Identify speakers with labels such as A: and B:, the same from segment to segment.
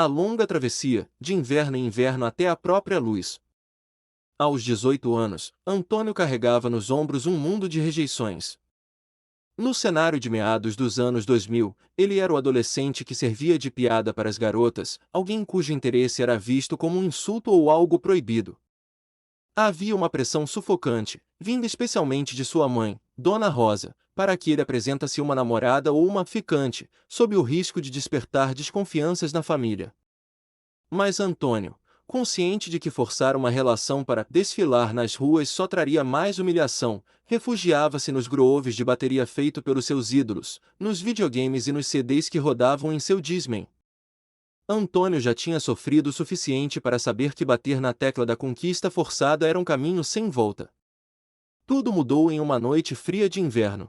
A: A longa travessia, de inverno em inverno até a própria luz. Aos 18 anos, Antônio carregava nos ombros um mundo de rejeições. No cenário de meados dos anos 2000, ele era o adolescente que servia de piada para as garotas, alguém cujo interesse era visto como um insulto ou algo proibido. Havia uma pressão sufocante, vinda especialmente de sua mãe, Dona Rosa, para que ele apresentasse uma namorada ou uma ficante, sob o risco de despertar desconfianças na família. Mas Antônio, consciente de que forçar uma relação para desfilar nas ruas só traria mais humilhação, refugiava-se nos grooves de bateria feito pelos seus ídolos, nos videogames e nos CDs que rodavam em seu Discman. Antônio já tinha sofrido o suficiente para saber que bater na tecla da conquista forçada era um caminho sem volta. Tudo mudou em uma noite fria de inverno.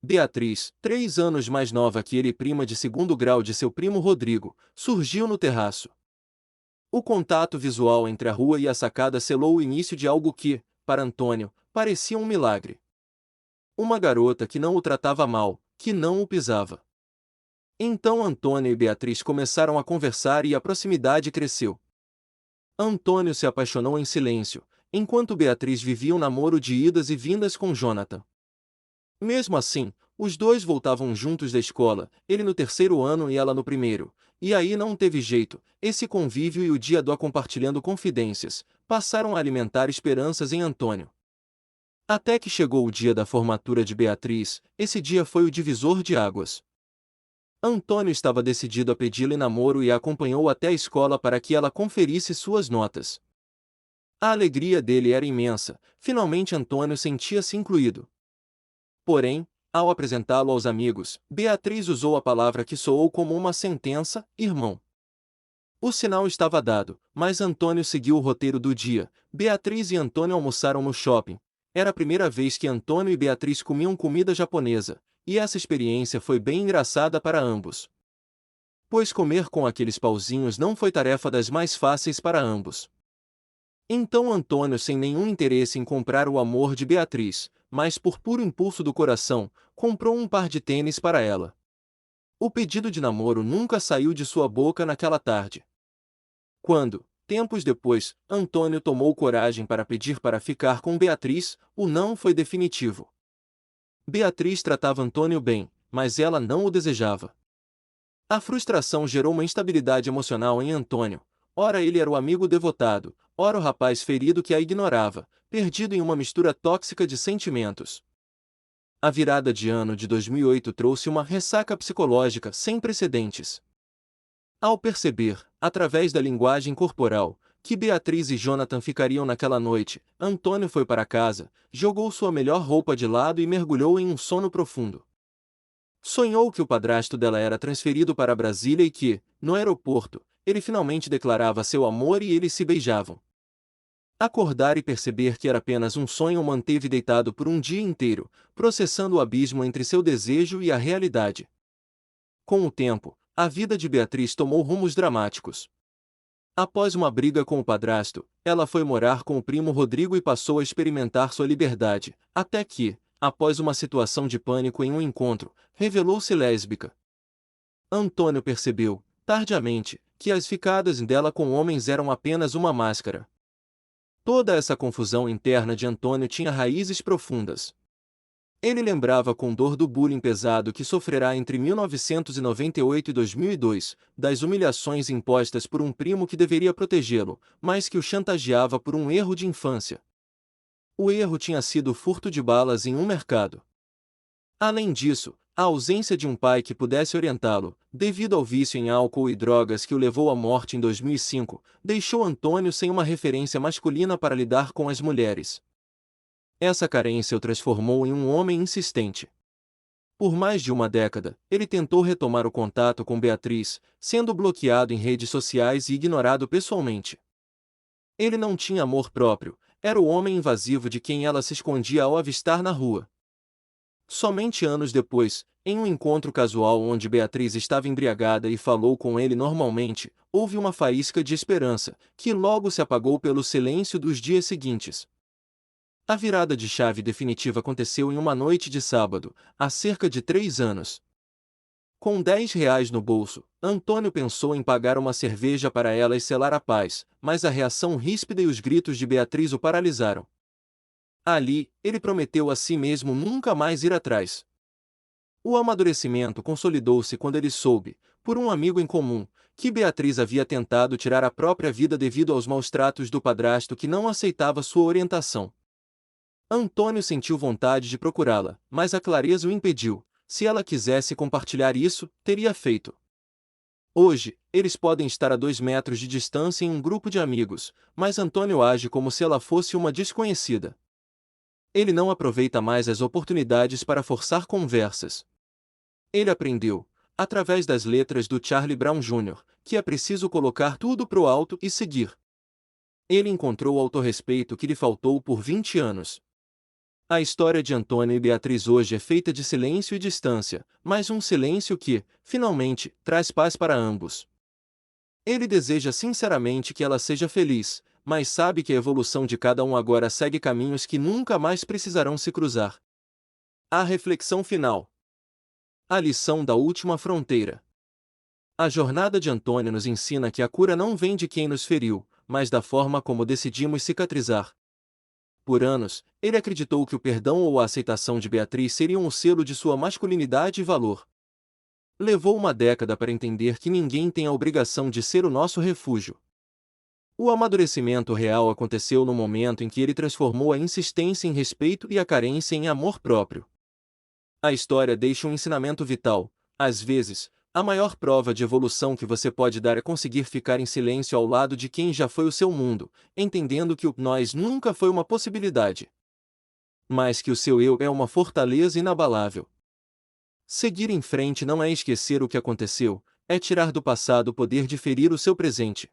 A: Beatriz, 3 anos mais nova que ele e prima de segundo grau de seu primo Rodrigo, surgiu no terraço. O contato visual entre a rua e a sacada selou o início de algo que, para Antônio, parecia um milagre. Uma garota que não o tratava mal, que não o pisava. Então Antônio e Beatriz começaram a conversar e a proximidade cresceu. Antônio se apaixonou em silêncio, enquanto Beatriz vivia um namoro de idas e vindas com Jonathan. Mesmo assim, os dois voltavam juntos da escola, ele no terceiro ano e ela no primeiro, e aí não teve jeito, esse convívio e o dia do compartilhando confidências, passaram a alimentar esperanças em Antônio. Até que chegou o dia da formatura de Beatriz, esse dia foi o divisor de águas. Antônio estava decidido a pedi-la em namoro e a acompanhou até a escola para que ela conferisse suas notas. A alegria dele era imensa, finalmente Antônio sentia-se incluído. Porém, ao apresentá-lo aos amigos, Beatriz usou a palavra que soou como uma sentença: irmão. O sinal estava dado, mas Antônio seguiu o roteiro do dia. Beatriz e Antônio almoçaram no shopping. Era a primeira vez que Antônio e Beatriz comiam comida japonesa, e essa experiência foi bem engraçada para ambos. Pois comer com aqueles pauzinhos não foi tarefa das mais fáceis para ambos. Então Antônio, sem nenhum interesse em comprar o amor de Beatriz, mas por puro impulso do coração, comprou um par de tênis para ela. O pedido de namoro nunca saiu de sua boca naquela tarde. Quando, tempos depois, Antônio tomou coragem para pedir para ficar com Beatriz, o não foi definitivo. Beatriz tratava Antônio bem, mas ela não o desejava. A frustração gerou uma instabilidade emocional em Antônio. Ora ele era o amigo devotado, ora o rapaz ferido que a ignorava, perdido em uma mistura tóxica de sentimentos. A virada de ano de 2008 trouxe uma ressaca psicológica sem precedentes. Ao perceber, através da linguagem corporal, que Beatriz e Jonathan ficariam naquela noite, Antônio foi para casa, jogou sua melhor roupa de lado e mergulhou em um sono profundo. Sonhou que o padrasto dela era transferido para Brasília e que, no aeroporto, ele finalmente declarava seu amor e eles se beijavam. Acordar e perceber que era apenas um sonho o manteve deitado por um dia inteiro, processando o abismo entre seu desejo e a realidade. Com o tempo, a vida de Beatriz tomou rumos dramáticos. Após uma briga com o padrasto, ela foi morar com o primo Rodrigo e passou a experimentar sua liberdade, até que, após uma situação de pânico em um encontro, revelou-se lésbica. Antônio percebeu, tardiamente, que as ficadas dela com homens eram apenas uma máscara. Toda essa confusão interna de Antônio tinha raízes profundas. Ele lembrava com dor do bullying pesado que sofrerá entre 1998 e 2002, das humilhações impostas por um primo que deveria protegê-lo, mas que o chantageava por um erro de infância. O erro tinha sido o furto de balas em um mercado. Além disso, a ausência de um pai que pudesse orientá-lo, devido ao vício em álcool e drogas que o levou à morte em 2005, deixou Antônio sem uma referência masculina para lidar com as mulheres. Essa carência o transformou em um homem insistente. Por mais de uma década, ele tentou retomar o contato com Beatriz, sendo bloqueado em redes sociais e ignorado pessoalmente. Ele não tinha amor próprio, era o homem invasivo de quem ela se escondia ao avistar na rua. Somente anos depois, em um encontro casual onde Beatriz estava embriagada e falou com ele normalmente, houve uma faísca de esperança, que logo se apagou pelo silêncio dos dias seguintes. A virada de chave definitiva aconteceu em uma noite de sábado, há cerca de 3 anos. Com R$ 10 no bolso, Antônio pensou em pagar uma cerveja para ela e selar a paz, mas a reação ríspida e os gritos de Beatriz o paralisaram. Ali, ele prometeu a si mesmo nunca mais ir atrás. O amadurecimento consolidou-se quando ele soube, por um amigo em comum, que Beatriz havia tentado tirar a própria vida devido aos maus-tratos do padrasto que não aceitava sua orientação. Antônio sentiu vontade de procurá-la, mas a clareza o impediu. Se ela quisesse compartilhar isso, teria feito. Hoje, eles podem estar a 2 metros de distância em um grupo de amigos, mas Antônio age como se ela fosse uma desconhecida. Ele não aproveita mais as oportunidades para forçar conversas. Ele aprendeu, através das letras do Charlie Brown Jr., que é preciso colocar tudo pro alto e seguir. Ele encontrou o autorrespeito que lhe faltou por 20 anos. A história de Antônio e Beatriz hoje é feita de silêncio e distância, mas um silêncio que, finalmente, traz paz para ambos. Ele deseja sinceramente que ela seja feliz, mas sabe que a evolução de cada um agora segue caminhos que nunca mais precisarão se cruzar. A reflexão final. A lição da última fronteira. A jornada de Antônio nos ensina que a cura não vem de quem nos feriu, mas da forma como decidimos cicatrizar. Por anos, ele acreditou que o perdão ou a aceitação de Beatriz seriam o selo de sua masculinidade e valor. Levou uma década para entender que ninguém tem a obrigação de ser o nosso refúgio. O amadurecimento real aconteceu no momento em que ele transformou a insistência em respeito e a carência em amor próprio. A história deixa um ensinamento vital. Às vezes, a maior prova de evolução que você pode dar é conseguir ficar em silêncio ao lado de quem já foi o seu mundo, entendendo que o nós nunca foi uma possibilidade, mas que o seu eu é uma fortaleza inabalável. Seguir em frente não é esquecer o que aconteceu, é tirar do passado o poder de ferir o seu presente.